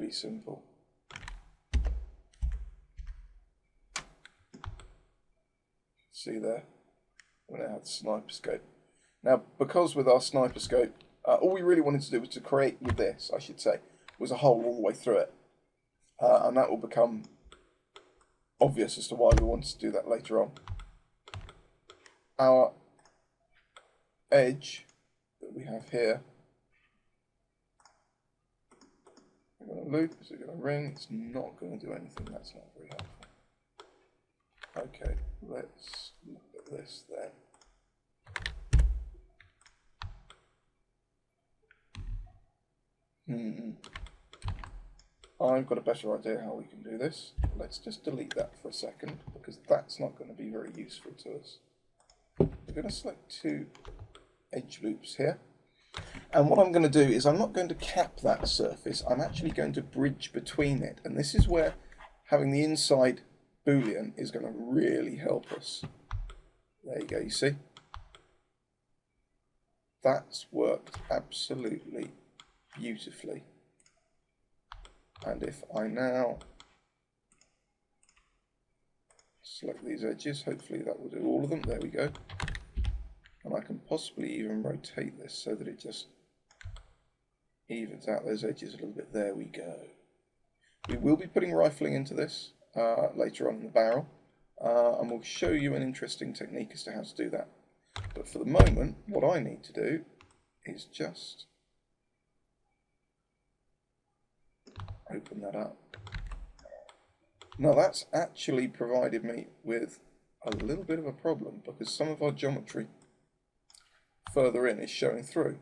really simple. See there, we now have the sniper scope. Now, because with our sniper scope, all we really wanted to do was to create with this, I should say, was a hole all the way through it. And that will become obvious as to why we wanted to do that later on. Our edge that we have here, we're going to loop, is it going to ring? It's not going to do anything, that's not very helpful. Okay, let's look at this then. I've got a better idea how we can do this. Let's just delete that for a second, because that's not going to be very useful to us. We're going to select two edge loops here. And what I'm going to do is I'm not going to cap that surface, I'm actually going to bridge between it. And this is where having the inside Boolean is going to really help us. There you go, you see? That's worked absolutely beautifully. And if I now select these edges, hopefully that will do all of them. There we go. And I can possibly even rotate this so that it just evens out those edges a little bit. There we go. We will be putting rifling into this later on in the barrel, and we'll show you an interesting technique as to how to do that. But for the moment, what I need to do is just open that up. Now that's actually provided me with a little bit of a problem, because some of our geometry further in is showing through.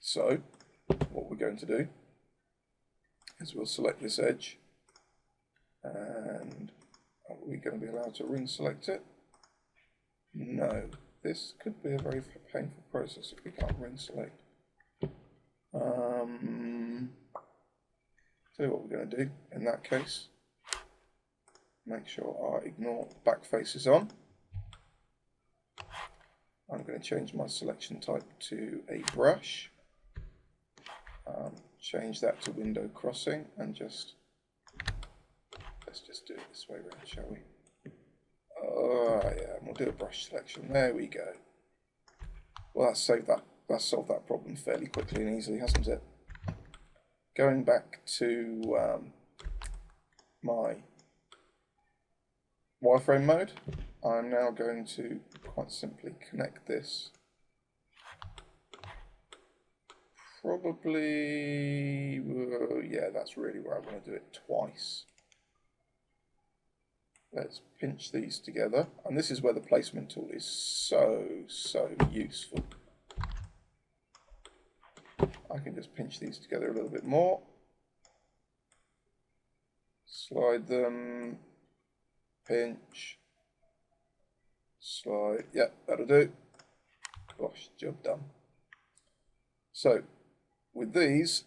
So what we're going to do is we'll select this edge, and are we going to be allowed to ring select it? No, this could be a very painful process if we can't ring select. So what we're going to do in that case, make sure our ignore backface is on. I'm going to change my selection type to a brush, change that to window crossing, and let's just do it this way around, shall we? Oh yeah, and we'll do a brush selection. There we go. Well, that's solved that problem fairly quickly and easily, hasn't it? Going back to my wireframe mode, I'm now going to quite simply connect this. Probably, yeah, that's really where I want to do it twice. Let's pinch these together, and this is where the placement tool is so useful. I can just pinch these together a little bit more, slide them, pinch, slide, yeah, that'll do. Gosh, job done. So with these,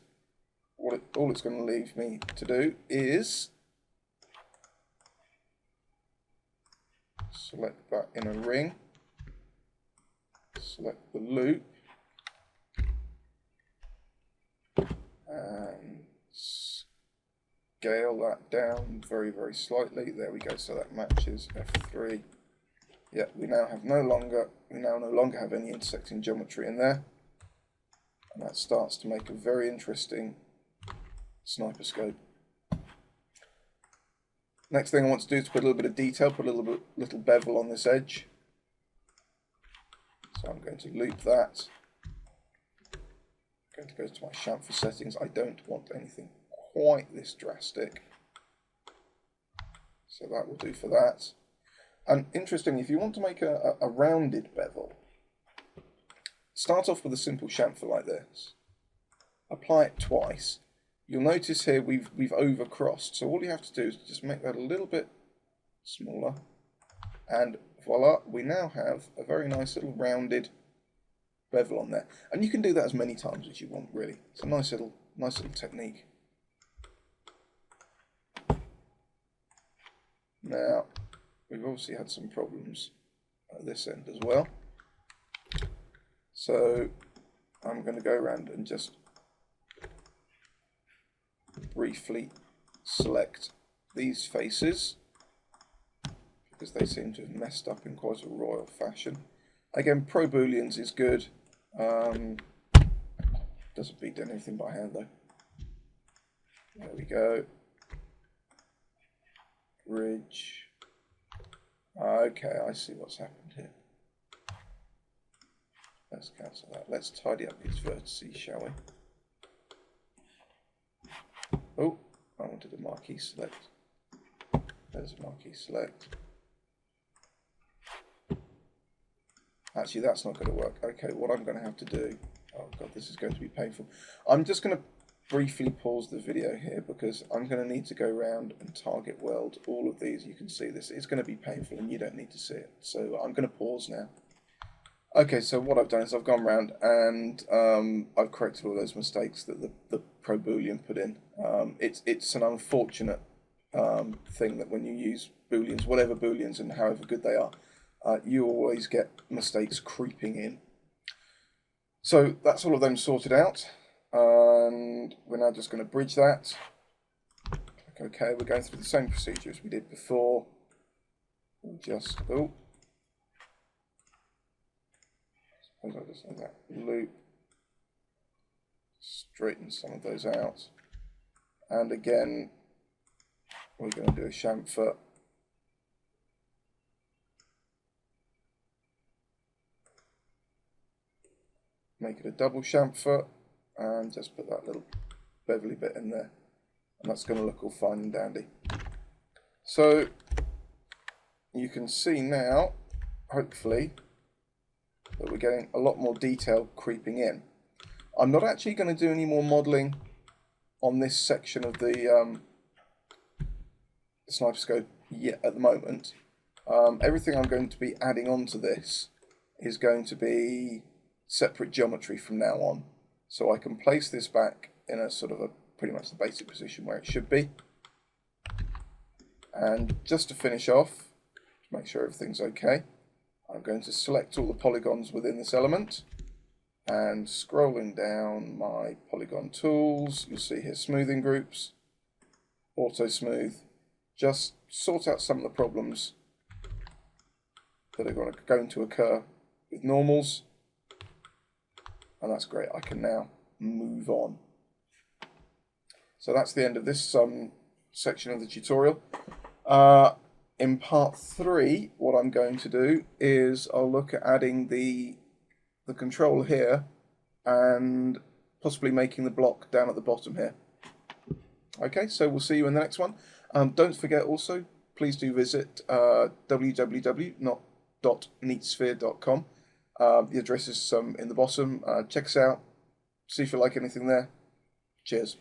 all it's going to leave me to do is select that in a ring, select the loop, and scale that down very slightly. There we go, so that matches F3. Yeah, we now no longer have any intersecting geometry in there, and that starts to make a very interesting sniper scope. Next thing I want to do is put a little bit of detail, put a little bevel on this edge. So I'm going to loop that. I'm going to go to my chamfer settings. I don't want anything quite this drastic. So that will do for that. And interestingly, if you want to make a rounded bevel, start off with a simple chamfer like this. Apply it twice. You'll notice here we've overcrossed, so all you have to do is just make that a little bit smaller, and voila, we now have a very nice little rounded bevel on there. And you can do that as many times as you want, really. It's a nice little technique. Now, we've obviously had some problems at this end as well, so I'm going to go around and just briefly select these faces because they seem to have messed up in quite a royal fashion. Again, Pro Booleans is good. Doesn't beat anything by hand though. There we go. Bridge. Okay, I see what's happened here. Let's cancel that. Let's tidy up these vertices, shall we? Oh, I wanted a marquee select. There's a marquee select. Actually, that's not going to work. Okay, what I'm going to have to do... Oh god, this is going to be painful. I'm just going to briefly pause the video here because I'm going to need to go around and target weld all of these. You can see this. It's going to be painful and you don't need to see it. So I'm going to pause now. Okay, so what I've done is I've gone around and I've corrected all those mistakes that the Pro Boolean put in. It's an unfortunate thing that when you use Booleans, whatever Booleans and however good they are, you always get mistakes creeping in. So that's all of them sorted out, and we're now just going to bridge that. Click OK. We're going through the same procedure as we did before. We'll just suppose I'll just let that loop, straighten some of those out, and again we're going to do a chamfer. Make it a double chamfer and just put that little bevelly bit in there, and that's going to look all fine and dandy. So you can see now, hopefully, that we're getting a lot more detail creeping in. I'm not actually going to do any more modelling on this section of the sniper scope yet at the moment. Everything I'm going to be adding on to this is going to be separate geometry from now on, so I can place this back in a sort of a pretty much the basic position where it should be. And just to finish off, to make sure everything's okay, I'm going to select all the polygons within this element, and scrolling down my polygon tools, you'll see here smoothing groups, auto smooth, just sort out some of the problems that are going to occur with normals. And that's great, I can now move on. So that's the end of this section of the tutorial. In part 3, what I'm going to do is I'll look at adding the control here and possibly making the block down at the bottom here. Okay, so we'll see you in the next one. Don't forget also, please do visit www.neatsphere.com. The address is in the bottom. Check us out. See if you like anything there. Cheers.